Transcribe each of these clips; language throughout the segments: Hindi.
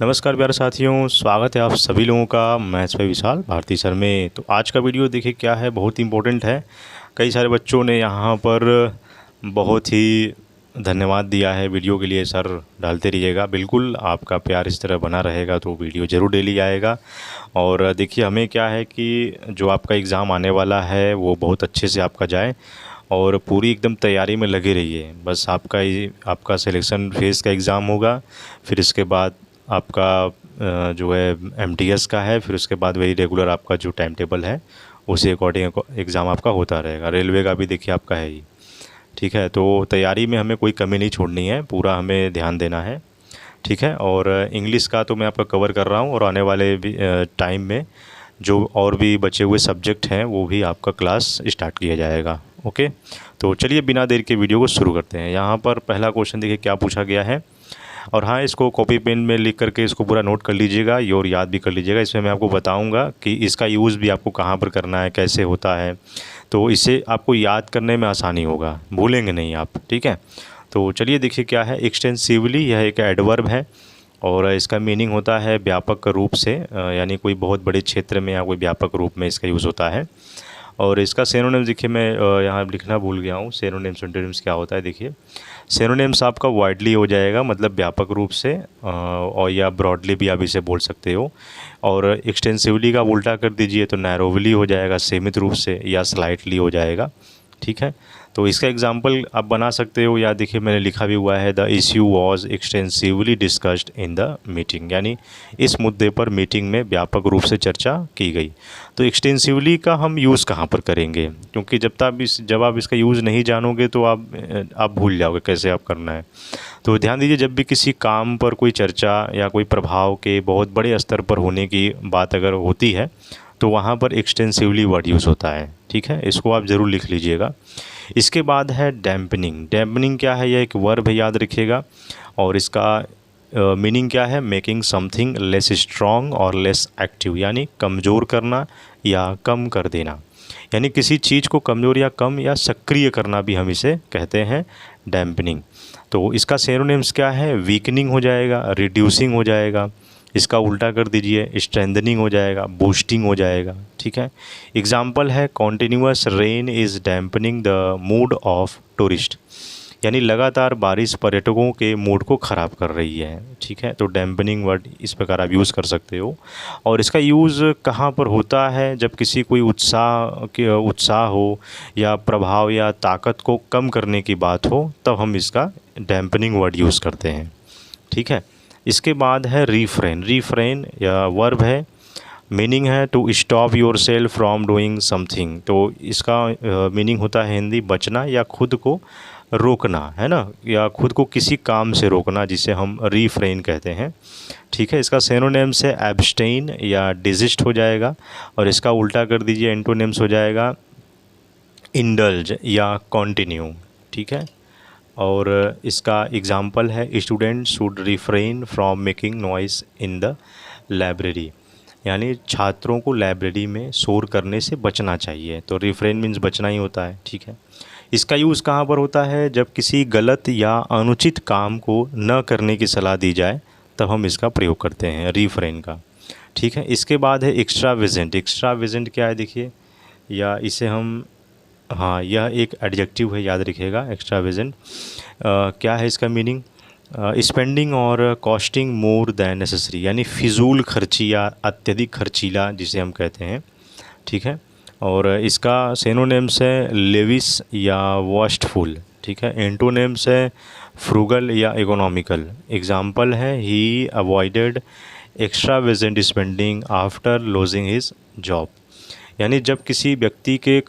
नमस्कार प्यारे साथियों, स्वागत है आप सभी लोगों का मैथ्स पे विशाल भारती सर में। तो आज का वीडियो देखिए क्या है, बहुत इंपॉर्टेंट है। कई सारे बच्चों ने यहाँ पर बहुत ही धन्यवाद दिया है वीडियो के लिए। सर डालते रहिएगा, बिल्कुल आपका प्यार इस तरह बना रहेगा तो वीडियो ज़रूर डेली आएगा। और देखिए हमें क्या है कि जो आपका एग्ज़ाम आने वाला है वो बहुत अच्छे से आपका जाए और पूरी एकदम तैयारी में लगे रहिए। बस आपका सिलेक्शन फेज़ का एग्ज़ाम होगा, फिर इसके बाद आपका जो है एमटीएस का है, फिर उसके बाद वही रेगुलर आपका जो टाइम टेबल है उसी अकॉर्डिंग एग्ज़ाम आपका होता रहेगा। रेलवे का भी देखिए आपका है ही, ठीक है। तो तैयारी में हमें कोई कमी नहीं छोड़नी है, पूरा हमें ध्यान देना है, ठीक है। और इंग्लिश का तो मैं आपका कवर कर रहा हूँ और आने वाले भी टाइम में जो और भी बचे हुए सब्जेक्ट हैं वो भी आपका क्लास स्टार्ट किया जाएगा। ओके, तो चलिए बिना देर के वीडियो को शुरू करते हैं। यहाँ पर पहला क्वेश्चन देखिए क्या पूछा गया है। और हाँ, इसको कॉपी पेन में लिख करके इसको पूरा नोट कर लीजिएगा और याद भी कर लीजिएगा। इसमें मैं आपको बताऊंगा कि इसका यूज़ भी आपको कहाँ पर करना है, कैसे होता है, तो इससे आपको याद करने में आसानी होगा, भूलेंगे नहीं आप, ठीक है। तो चलिए देखिए क्या है। एक्सटेंसिवली यह एक एडवर्ब है और इसका मीनिंग होता है व्यापक रूप से, यानी कोई बहुत बड़े क्षेत्र में या कोई व्यापक रूप में इसका यूज़ होता है। और इसका सिनोनिम्स देखिए मैं यहाँ लिखना भूल गया हूँ। सिनोनिम्स सिनोनिम्स क्या होता है देखिए। सिनोनिम्स आपका वाइडली हो जाएगा, मतलब व्यापक रूप से, और या ब्रॉडली भी आप इसे बोल सकते हो। और एक्सटेंसिवली का उल्टा कर दीजिए तो नैरोवली हो जाएगा, सीमित रूप से, या स्लाइटली हो जाएगा, ठीक है। तो इसका एग्जांपल आप बना सकते हो, या देखिए मैंने लिखा भी हुआ है, the issue was extensively discussed in the meeting, यानी इस मुद्दे पर मीटिंग में व्यापक रूप से चर्चा की गई। तो एक्सटेंसिवली का हम यूज़ कहाँ पर करेंगे, क्योंकि जब आप इसका यूज़ नहीं जानोगे तो आप भूल जाओगे कैसे आप करना है। तो ध्यान दीजिए, जब भी किसी काम पर कोई चर्चा या कोई प्रभाव के बहुत बड़े स्तर पर होने की बात अगर होती है तो वहाँ पर एक्सटेंसिवली वर्ड यूज़ होता है, ठीक है। इसको आप ज़रूर लिख लीजिएगा। इसके बाद है डैम्पनिंग। डैम्पनिंग क्या है, यह एक वर्ब है, याद रखिएगा। और इसका मीनिंग क्या है, मेकिंग समथिंग लेस स्ट्रॉन्ग और लेस एक्टिव, यानी कमज़ोर करना या कम कर देना, यानी किसी चीज़ को कमज़ोर या कम या सक्रिय करना भी हम इसे कहते हैं डैम्पनिंग। तो इसका सिनोनिम्स क्या है, वीकनिंग हो जाएगा, रिड्यूसिंग हो जाएगा, इसका उल्टा कर दीजिए स्ट्रेंथनिंग हो जाएगा, बूस्टिंग हो जाएगा, ठीक है। एग्जाम्पल है, continuous rain is dampening the mood off tourist, यानी लगातार बारिश पर्यटकों के मूड को ख़राब कर रही है, ठीक है। तो डैम्पनिंग वर्ड इस प्रकार आप यूज़ कर सकते हो। और इसका यूज़ कहाँ पर होता है, जब किसी कोई उत्साह हो या प्रभाव या ताकत को कम करने की बात हो, तब हम इसका डैम्पनिंग वर्ड यूज़ करते हैं, ठीक है। इसके बाद है रीफ्रेन। रीफ्रेन या वर्ब है, मीनिंग है to stop yourself from doing something. तो इसका मीनिंग होता है हिंदी बचना या खुद को रोकना, है ना, या खुद को किसी काम से रोकना, जिसे हम रीफ्रेन कहते हैं, ठीक है। इसका सिनोनिम्स है एब्स्टेन या डिजिस्ट हो जाएगा, और इसका उल्टा कर दीजिए एंटोनिम्स हो जाएगा इंडल्ज या कॉन्टिन्यू, ठीक है। और इसका एग्जाम्पल है, student should refrain from making noise in the library, यानी छात्रों को लाइब्रेरी में शोर करने से बचना चाहिए। तो रिफ्रेन मीन्स बचना ही होता है, ठीक है। इसका यूज़ कहाँ पर होता है, जब किसी गलत या अनुचित काम को न करने की सलाह दी जाए तब हम इसका प्रयोग करते हैं रिफ्रेन का, ठीक है। इसके बाद है एक्स्ट्रावेजेंट। एक्स्ट्रावेजेंट क्या है देखिए, या इसे हम, हाँ, यह एक एडजेक्टिव है, याद रखिएगा एक्स्ट्रावेजेंट। क्या है इसका मीनिंग, स्पेंडिंग और कॉस्टिंग मोर दैन नेसेसरी, यानी फिजूल खर्ची या अत्यधिक खर्चीला जिसे हम कहते हैं, ठीक है। और इसका सिनोनिम्स है लेविश या वास्टफुल, ठीक है। एंटोनिम्स है फ्रूगल या इकोनॉमिकल। एग्जाम्पल है, he avoided extravagant spending after losing his job, यानी जब किसी व्यक्ति के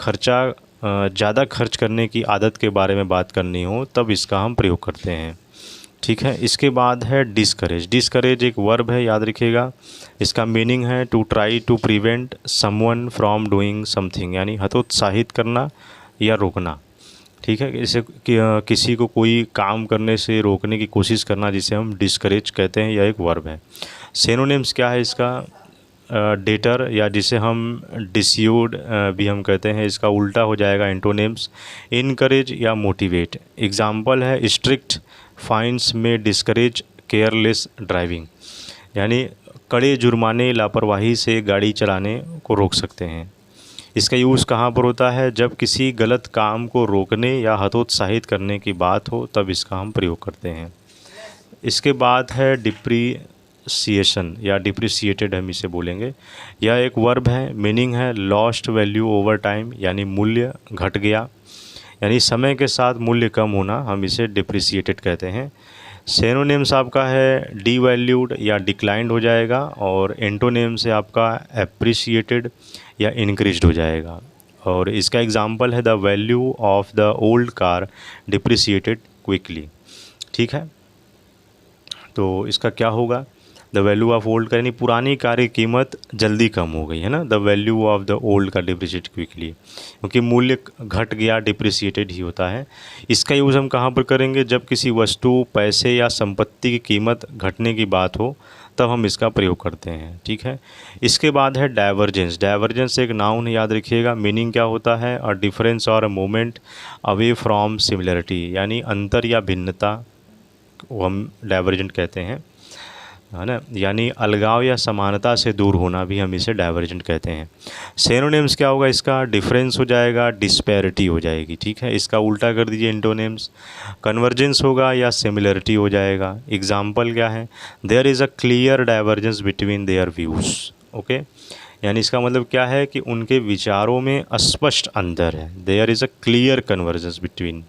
ज़्यादा खर्च करने की आदत के बारे में बात करनी हो तब इसका हम प्रयोग करते हैं, ठीक है। इसके बाद है डिस्करेज। डिस्करेज एक वर्ब है, याद रखिएगा। इसका मीनिंग है to try to prevent someone from doing something, यानी हतोत्साहित करना या रोकना, ठीक है। इसे किसी को कोई काम करने से रोकने की कोशिश करना, जिसे हम डिस्करेज कहते हैं, यह एक वर्ब है। सिनोनिम्स क्या है इसका, डेटर, या जिसे हम डिस्यूड भी हम कहते हैं, इसका उल्टा हो जाएगा एंटोनिम्स इनकरेज या मोटिवेट। एग्जाम्पल है, स्ट्रिक्ट फाइन्स में डिस्करेज केयरलेस ड्राइविंग, यानी कड़े जुर्माने लापरवाही से गाड़ी चलाने को रोक सकते हैं। इसका यूज़ कहाँ पर होता है? जब किसी गलत काम को रोकने या हतोत्साहित करने की बात हो तब इसका हम प्रयोग करते हैं। इसके बाद है डिप्रिसिएशन या डिप्रिसिएटेड, हम इसे बोलेंगे। यह एक वर्ब है, मीनिंग है लॉस्ट वैल्यू ओवर टाइम, यानी मूल्य घट गया, यानी समय के साथ मूल्य कम होना, हम इसे डिप्रिसिएटेड कहते हैं। सिनोनिम्स आपका है डीवैल्यूड या डिक्लाइंड हो जाएगा, और एंटोनिम से आपका एप्रिसिएटेड या इंक्रीज्ड हो जाएगा। और इसका एग्जांपल है the value of the old car depreciated quickly. ठीक है, तो इसका क्या होगा? द वैल्यू ऑफ ओल्ड का यानी पुरानी कार की कीमत जल्दी कम हो गई है ना, the value of the old का डिप्रिसिएट क्विकली, क्योंकि मूल्य घट गया, डिप्रिसिएटेड ही होता है। इसका यूज़ हम कहाँ पर करेंगे? जब किसी वस्तु, पैसे या संपत्ति की कीमत घटने की बात हो तब हम इसका प्रयोग करते हैं। ठीक है, इसके बाद है डाइवर्जेंस। डाइवर्जेंस एक नाउन है, याद रखिएगा। मीनिंग क्या होता है? अ डिफरेंस और a movement away from similarity, यानी अंतर या भिन्नता को हम डाइवर्जेंट कहते हैं, है ना, यानी अलगाव या समानता से दूर होना भी हम इसे डाइवर्जेंट कहते हैं। सिनोनिम्स क्या होगा इसका? डिफरेंस हो जाएगा, डिस्पैरिटी हो जाएगी। ठीक है, इसका उल्टा कर दीजिए एंटोनिम्स, कन्वर्जेंस होगा या सिमिलरिटी हो जाएगा। एग्जाम्पल क्या है? There is a clear divergence between their views. Okay, यानी इसका मतलब क्या है कि उनके विचारों में स्पष्ट अंतर है। There is a clear convergence between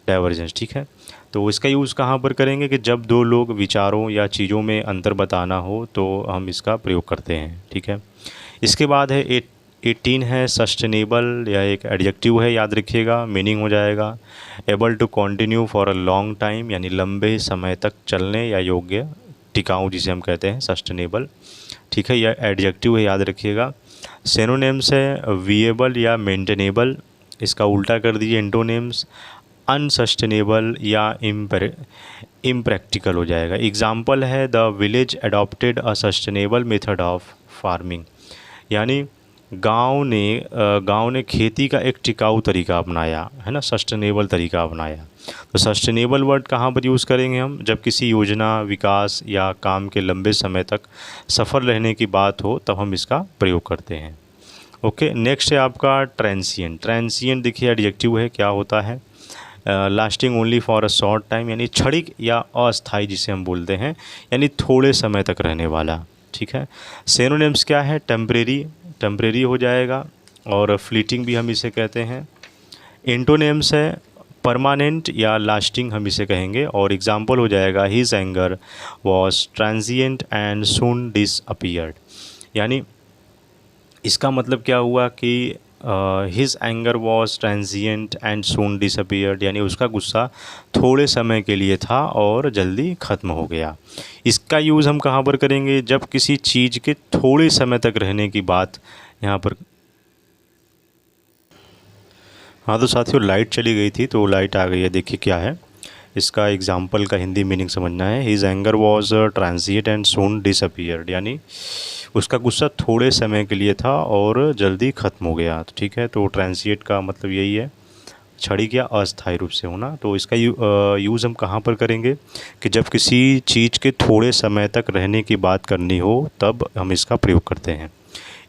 divergence. ठीक है, तो इसका यूज़ कहाँ पर करेंगे? कि जब दो लोग विचारों या चीज़ों में अंतर बताना हो तो हम इसका प्रयोग करते हैं। ठीक है, इसके बाद है 18 है सस्टेनेबल, या एक एडजेक्टिव है, याद रखिएगा। मीनिंग हो जाएगा able to continue for a long time, यानी लंबे समय तक चलने या योग्य, टिकाऊ जिसे हम कहते हैं सस्टेनेबल। ठीक है, यह एडजेक्टिव है, याद रखिएगा। सिनोनिम्स है विएबल या मेंटेनेबल, इसका उल्टा कर दीजिए एंटोनिम्स, अनसस्टेनेबल या इम्प्रैक्टिकल हो जाएगा। एग्जाम्पल है the village adopted a sustainable method of farming, यानी गांव ने खेती का एक टिकाऊ तरीका अपनाया, है ना, सस्टेनेबल तरीका अपनाया। तो सस्टेनेबल वर्ड कहाँ पर यूज़ करेंगे हम? जब किसी योजना, विकास या काम के लंबे समय तक सफल रहने की बात हो तब हम इसका प्रयोग करते हैं। ओके, नेक्स्ट है आपका ट्रांसिएंट। ट्रांसिएंट देखिए एडजेक्टिव है, क्या होता है? Lasting only for a short time, यानी क्षणिक या अस्थायी जिसे हम बोलते हैं, यानी थोड़े समय तक रहने वाला। ठीक है, सिनोनिम्स क्या है? टेम्परेरी, टेम्परेरी हो जाएगा, और फ्लीटिंग भी हम इसे कहते हैं। एंटोनिम्स है परमानेंट या लास्टिंग, हम इसे कहेंगे। और एग्जाम्पल हो जाएगा his anger was transient and soon disappeared, यानी इसका मतलब क्या हुआ कि his anger was transient and soon disappeared, यानी उसका गुस्सा थोड़े समय के लिए था और जल्दी ख़त्म हो गया। इसका यूज़ हम कहाँ पर करेंगे? जब किसी चीज़ के थोड़े समय तक रहने की बात यहाँ पर। हाँ तो साथियों, लाइट चली गई थी तो लाइट आ गई है, देखिए क्या है इसका एग्जाम्पल का हिंदी मीनिंग समझना है। His anger was transient and soon disappeared, यानी उसका गुस्सा थोड़े समय के लिए था और जल्दी ख़त्म हो गया। तो ठीक है, तो ट्रांजिएंट का मतलब यही है, क्षणिक या अस्थायी रूप से होना। तो इसका यूज़ हम कहाँ पर करेंगे? कि जब किसी चीज़ के थोड़े समय तक रहने की बात करनी हो तब हम इसका प्रयोग करते हैं।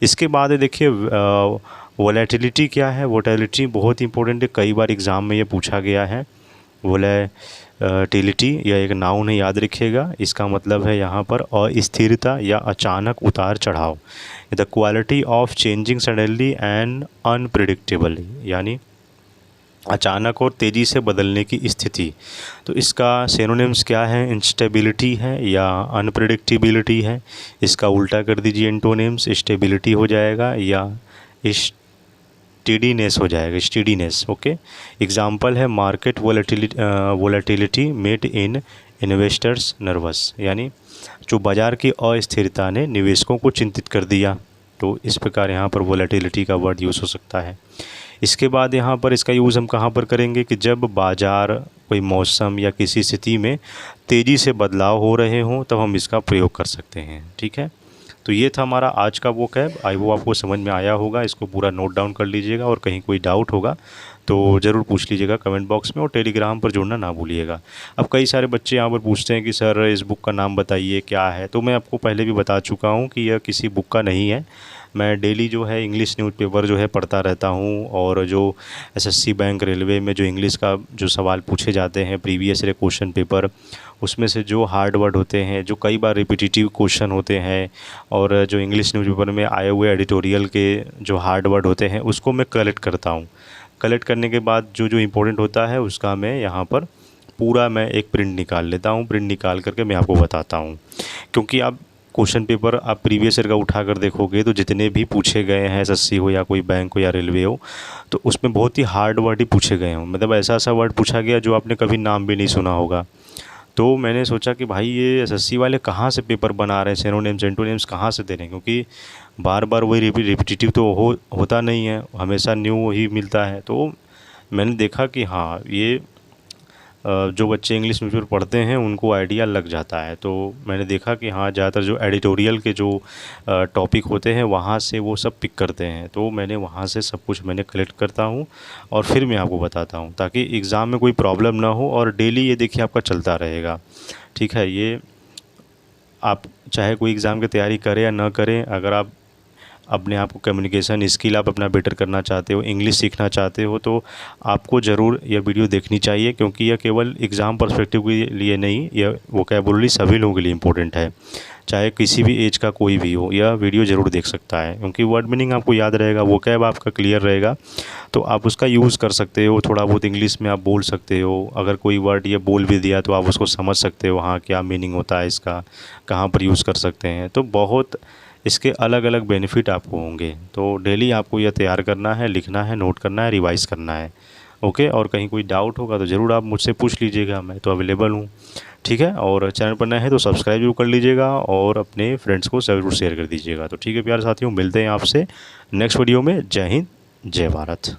इसके बाद देखिए वोलेटिलिटी क्या है? वोलेटिलिटी बहुत इंपॉर्टेंट है, कई बार एग्ज़ाम में ये पूछा गया है। वोलेटिलिटी यह एक नाउन है, याद रखिएगा। इसका मतलब है यहाँ पर अस्थिरता या अचानक उतार चढ़ाव, the quality of changing suddenly and unpredictably, यानी अचानक और तेज़ी से बदलने की स्थिति। तो इसका सिनोनिम्स क्या है? इंस्टेबिलिटी है या अनप्रिडिक्टेबिलिटी है। इसका उल्टा कर दीजिए एंटोनिम्स, स्टेबिलिटी हो जाएगा या स्टेडीनेस हो जाएगा, स्टेडीनेस। ओके, एग्जाम्पल है market volatility made in investors nervous, यानी जो बाज़ार की अस्थिरता ने निवेशकों को चिंतित कर दिया। तो इस प्रकार यहाँ पर वोलेटिलिटी का वर्ड यूज़ हो सकता है। इसके बाद यहाँ पर इसका यूज़ हम कहाँ पर करेंगे? कि जब बाज़ार, कोई मौसम या किसी स्थिति में तेज़ी से बदलाव हो रहे हों तब हम इसका प्रयोग कर सकते हैं। ठीक है, तो ये था हमारा आज का वोकैब। आई होप आपको समझ में आया होगा, इसको पूरा नोट डाउन कर लीजिएगा और कहीं कोई डाउट होगा तो ज़रूर पूछ लीजिएगा कमेंट बॉक्स में, और टेलीग्राम पर जुड़ना ना भूलिएगा। अब कई सारे बच्चे यहाँ पर पूछते हैं कि सर इस बुक का नाम बताइए क्या है, तो मैं आपको पहले भी बता चुका हूँ कि यह किसी बुक का नहीं है। मैं डेली जो है इंग्लिश न्यूज़पेपर जो है पढ़ता रहता हूँ, और जो एसएससी बैंक रेलवे में जो इंग्लिश का जो सवाल पूछे जाते हैं प्रीवियस ईयर क्वेश्चन पेपर, उसमें से जो हार्ड वर्ड होते हैं, जो कई बार रिपीटिटिव क्वेश्चन होते हैं, और जो इंग्लिश न्यूज़पेपर में आए हुए एडिटोरियल के जो हार्ड वर्ड होते हैं, उसको मैं कलेक्ट करता हूँ। कलेक्ट करने के बाद जो जो इम्पोर्टेंट होता है उसका मैं यहाँ पर पूरा मैं एक प्रिंट निकाल लेता हूँ। प्रिंट निकाल करके मैं आपको बताता हूँ, क्योंकि आप क्वेश्चन पेपर आप प्रीवियस ईयर का उठा कर देखोगे तो जितने भी पूछे गए हैं, एसएससी हो या कोई बैंक हो या रेलवे हो, तो उसमें बहुत ही हार्ड वर्ड ही पूछे गए हों। मतलब ऐसा ऐसा वर्ड पूछा गया जो आपने कभी नाम भी नहीं सुना होगा। तो मैंने सोचा कि भाई ये एसएससी वाले कहाँ से पेपर बना रहे हैं, सिनोनिम्स एंटोनिम्स कहाँ से दे रहे हैं, क्योंकि बार बार वही रिपीटिटिव तो होता नहीं है, हमेशा न्यू ही मिलता है। तो मैंने देखा कि हाँ, ये जो बच्चे इंग्लिश न्यूज़पेपर पढ़ते हैं उनको आइडिया लग जाता है। तो मैंने देखा कि हाँ, ज़्यादातर जो एडिटोरियल के जो टॉपिक होते हैं वहाँ से वो सब पिक करते हैं। तो मैंने वहाँ से सब कुछ मैंने कलेक्ट करता हूँ और फिर मैं आपको बताता हूँ, ताकि एग्ज़ाम में कोई प्रॉब्लम ना हो। और डेली ये देखिए आपका चलता रहेगा, ठीक है। ये आप चाहे कोई एग्ज़ाम की तैयारी करें या ना करें, अगर आप अपने आप को कम्युनिकेशन स्किल आप अपना बेटर करना चाहते हो, इंग्लिश सीखना चाहते हो, तो आपको ज़रूर यह वीडियो देखनी चाहिए, क्योंकि यह केवल एग्ज़ाम पर्सपेक्टिव के लिए नहीं, यह वोकैबुलरी सभी लोगों के लिए इम्पोर्टेंट है। चाहे किसी भी एज का कोई भी हो, यह वीडियो ज़रूर देख सकता है, क्योंकि वर्ड मीनिंग आपको याद रहेगा, वोकैब आपका क्लियर रहेगा, तो आप उसका यूज़ कर सकते हो। थोड़ा बहुत इंग्लिश में आप बोल सकते हो। अगर कोई वर्ड ये बोल भी दिया तो आप उसको समझ सकते हो, हाँ क्या मीनिंग होता है इसका, कहाँ पर यूज़ कर सकते हैं। तो बहुत इसके अलग अलग बेनिफिट आपको होंगे। तो डेली आपको यह तैयार करना है, लिखना है, नोट करना है, रिवाइज़ करना है। ओके, और कहीं कोई डाउट होगा तो ज़रूर आप मुझसे पूछ लीजिएगा, मैं तो अवेलेबल हूँ, ठीक है। और चैनल पर नए हैं तो सब्सक्राइब जरूर कर लीजिएगा, और अपने फ्रेंड्स को ज़रूर शेयर कर दीजिएगा। तो ठीक है प्यारे साथियों, मिलते हैं आपसे नेक्स्ट वीडियो में। जय हिंद, जय भारत।